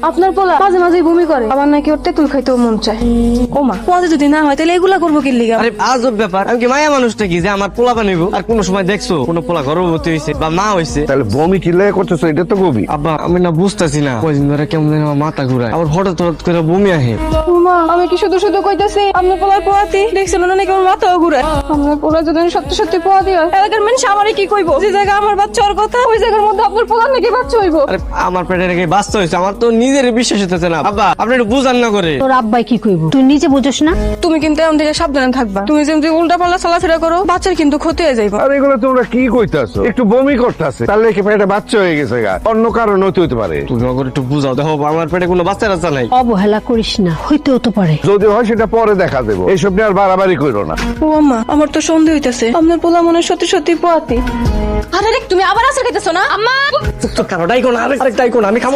আপনার পোলা মাঝে মাঝে বমি করে, আমার নাকি ওর তেঁতুল খাইতেও মন চায়। ও মা, পোয়াতে যদি না হয় তাহলে এগুলা করবো কি লিগা? আরে আজব ব্যাপার, আমি কি মায়া মানুষটা কি যে আমার পোলা বানাইবো? আর কোন সময় দেখছো কোন পোলা গর্ভবতী হয়েছে বা মা হয়েছে? তাহলে বমি কি লেগে করতেছো? এটা তো গভীর। আব্বা আমি না বুঝতেছি না, কয়দিন ধরে কেমন যেন আমার মাথা ঘুরায়, আবার হঠাৎ হঠাৎ করে বমি আহে। ও মা, আমি কি শুধু শুধু কইতাছি আপনার পোলার পোয়াতি দেখছেন না নাকি আমার মাথাও ঘুরায়? আপনার পোলা যদি সত্যি সত্যি পোয়াতি হয়, এলাকার মানুষ আমারে কি কইবো? যে জায়গা আমার বাচ্চা ওর কথা, ওই জায়গার মধ্যে আপনার পোলার নাকি বাচ্চা হইবো? আরে আমার পেটে রেখে বাচ্চা হয়েছে, আমার তো নিজের বিশ্বাস হতেছে না। আব্বা আপনি একটু বুঝান না করে। তোর আব্বাই কি কইব? তুই নিজে বুঝোস না? তুমি কিন্তু এমন থেকে সাবধানে থাকবা। তুমি যেমনি উল্টা পাল্টা চলাফেরা করো, বাচ্চার কিন্তু ক্ষতি হয়ে যাইবা। আর এগুলো তোমরা কি কইতাছো? একটু বমি করতেছে, তাহলে কি পেটে বাচ্চা হয়ে গেছে গা? অন্য কারণ হতে পারে। তুমি ওকে একটু বুঝাও, দেখো আমার পেটে কোনো বাচ্চা টাচ্চা নাই। অবহেলা করিস না, হইতেও তো পারে। যদি হয় সেটা পরে দেখা দেবো, এইসব নিয়ে আর বাড়াবাড়ি করো না। ও আম্মা, আমার তো সন্দেহ হইতাছে আপনার পোলা মনে হয় সত্যি সত্যি পোয়াতি। আরে তুমি আবার আসার খাইতেছো না আম্মা? তো কারোটাই কোন আরেকটাই কোন আমি খাবো।